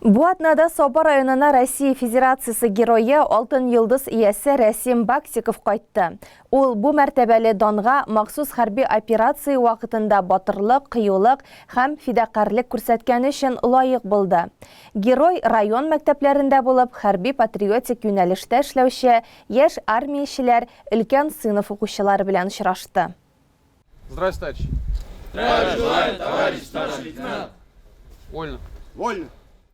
Бу атнада Соба районына Россия Федерациясы геройы Алтын Йылдыз иясе Рәсим Баксиков кайтты. Ул бу мәртәбәле данга махсус хәрби операция вакытында батырлык, кыюлык һәм фидакарлык күрсәткәне өчен лаек булды. Герой район мәктәпләрендә булып, хәрби патриотик юнәлештә эшләүче яшь армиячеләр, өлкән сыйныф укучылары белән очрашты. Здравствуйте, товарищ. Здравия желаю, товарищ старший лейтенант. Вольно. Вольно.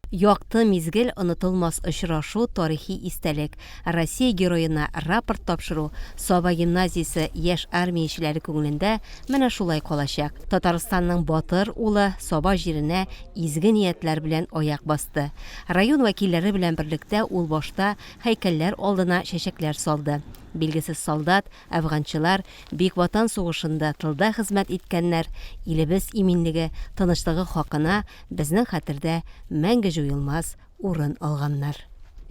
Якты мизгел онытылмас очрашу тарихи истәлек. Россия героена рапорт тапшыру Соба гимназиясе яшь армиячеләре күңелендә менә шулай калачак. Татарстанның батыр улы Соба җиренә изге ниятләр белән аяк басты. Район вәкилләре белән берлектә ул башта һәйкәлләр алдына чәчәкләр салды. Билгесез солдат, әфганчылар, Бик Ватан сугышында тылда хезмәт иткәннәр, илебез иминлеге, тынычлыгы хакына безнең хәтердә мәңге җуелмас урын алганнар.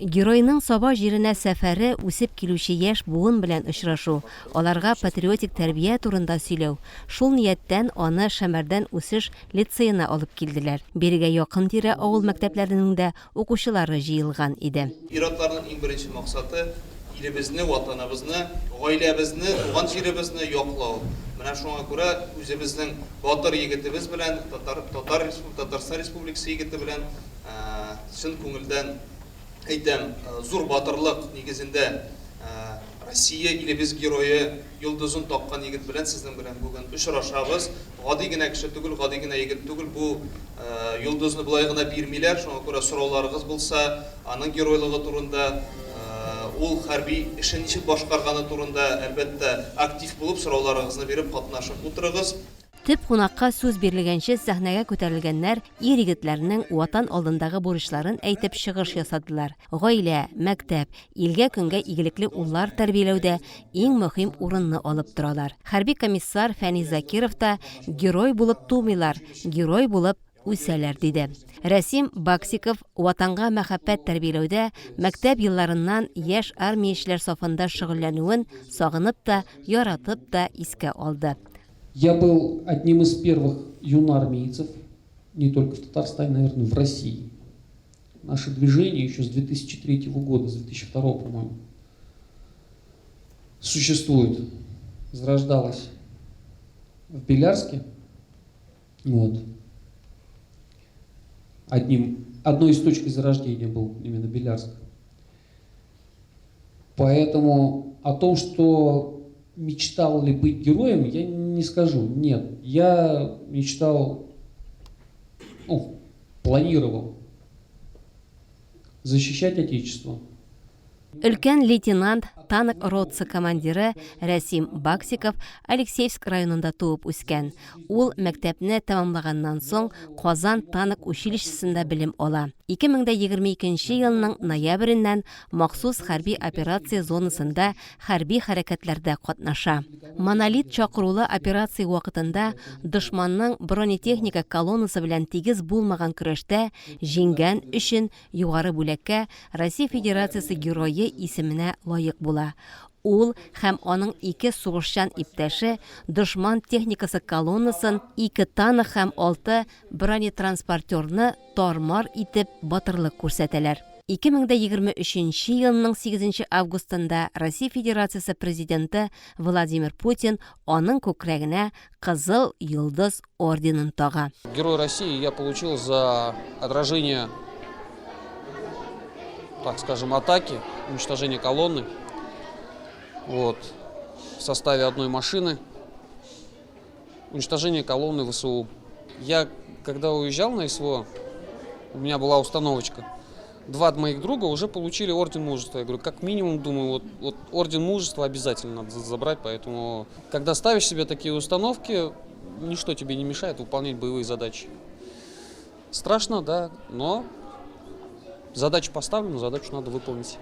Геройның Соба җиренә сәфәре үсеп килүче яшь буын белән очрашу, аларга патриотик тәрбия турында сөйләү. Шул нияттән аны Шәмәрдән үсеш лицейына алып килделәр. Бергә якын тирә авыл мәктәпләренең дә укучылары җыелган иде. Иратларның иң беренче максаты илебезне, ватаныбызны, гаиләбезне, туган җиребезне яклау. Менә шуңа күрә үзебезнең батыр егетебез белән, Татарстан Республикасы егете белән чын күңелдән әйтәм, зур батырлык нигезендә Россия илебез герое йолдызын таккан егет белән сезнең белән бүген очрашабыз. Гади генә кеше түгел, гади генә егет түгел, бу йолдызны булай гына бирмиләр. Шуңа күрә сорауларыгыз булса, аның геройлыгы турында, ул хәрби эшен ничек башкарганы турында әлбәттә актив булып сорауларыгызны биреп катнашып утырыгыз. Төп кунакка сүз бирелгәнче сәхнәгә күтәрелгәннәр ир-егетләрнең ватан алдындагы бурычларын әйтеп чыгыш ясадылар. Гаилә, мәктәп, илгә көнгә игелекле уллар тәрбияләүдә иң мөһим урынны алып торалар. Хәрби комиссар Фәни Закиров та герой булып тумыйлар, герой булып үсәләр диде. Рәсим Баксиков ватанга мәхәббәт тәрбияләүдә мәктәп елларыннан яшь армиячеләр сафында шөгыльләнүен сагынып та, яратып та искә алды. Я был одним из первых юнармейцев, не только в Татарстане, наверное, в России. Наше движение еще с 2003 года, с 2002, по-моему, существует, зарождалось в Белярске. Вот. Одной из точек зарождения был именно Белярск. Поэтому о том, что мечтал ли быть героем, я не скажу. Нет, я мечтал, планировал защищать Отечество. Өлкән лейтенант, танк ротсы командиры Рәсим Баксиков Алексеевск районында туып үскән. Ул мәктәпне тәмамлаганнан соң Казан танк училищесында белем ала. 2022 елның ноябреннән махсус хәрби операция зонасында хәрби хәрәкәтләрдә катнаша. Монолит чакырулы операция вакытында дошманның бронетехника колоннасы белән тигез булмаган көрәштә җиңгән өчен югары бүләккә Россия Федерациясы герое исеменә лаек була. Ул һәм аның ике сугышчан иптәше дошман техникасы колоннасын, 2 танк һәм 6 бронетранспортерны тармар итеп батырлык күрсәтәләр. 2023 елның 8 августында Россия Федерациясы президенты Владимир Путин аның күкрәгенә Кызыл Йылдыз орденын тага. Герой России я получил за отражение, так скажем, атаки, уничтожение колонны. Вот, в составе одной машины, уничтожение колонны ВСУ. Я, когда уезжал на СВО, у меня была установочка. 2 моих друга уже получили орден мужества. Я говорю, как минимум, думаю, вот орден мужества обязательно надо забрать. Поэтому, когда ставишь себе такие установки, ничто тебе не мешает выполнять боевые задачи. Страшно, да, но задачу поставлена, задачу надо выполнить.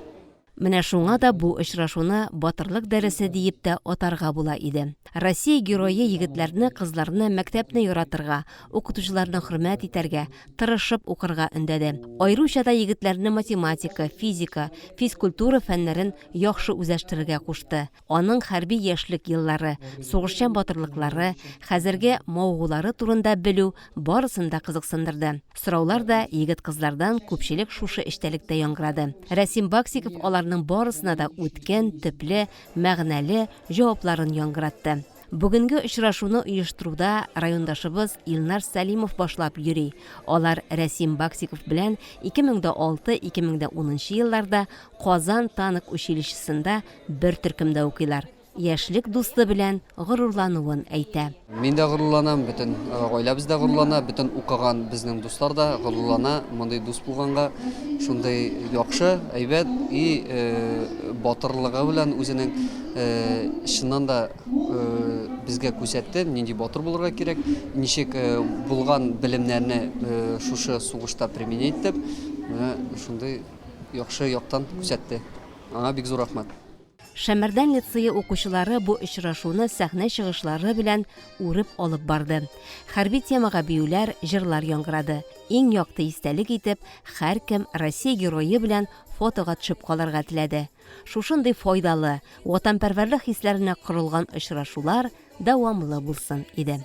Менә шуңа да бу очрашуны батырлык дәресе диеп тә атарга була иде. Россия герое егетләрне, кызларны мәктәпне яратырга, укытучыларны хөрмәт итәргә, тырышып укырга өндәде. Аеруча да егетләрне математика, физика, физкультура фәннәрен яхшы үзәштерергә кушты. Аның хәрби яшьлек еллары, сугышчан батырлыклары, хәзерге мавыгулары турында белү барысын да кызыксындырды. Сораулар да егет-кызлардан күпчелек шушы эчтәлектә яңгырады. Рәсим Баксиков аларның барысына да үткен, төпле, мәгънәле җавапларын яңгыратты. Бүгенге очрашуны оештыруда райондашыбыз Илнар Сәлимов башлап йөри. Алар Рәсим Баксиков белән 2006-2010 елларда Казан танк училищесында бер төркемдә укыйлар. Яшьлек дусты белән горурлануын әйтә. Мин дә горурланам, бөтен гаиләбез дә горурлана, бөтен укыган безнең дуслар да горурлана, мондый дус булганга, шундый яхшы, әйбәт и батырлыгы белән үзенең чыннан да безгә күрсәтте, нинди батыр булырга кирәк, ничек булган белемнәрне шушы сугышта применять итеп, шундый яхшы яктан күрсәтте. Аңа бик зур рәхмәт. Шәмәрдән лицее укучылары бу очрашуны сәхнә чыгышлары белән үреп алып барды. Хәрби темага биюләр, җырлар яңгырады. Иң якты истәлек итеп, һәркем Россия герое белән фотога төшеп калырга теләде. Шушындый файдалы, ватанпәрвәрлек хисләренә корылган очрашулар дәвамлы булсын иде.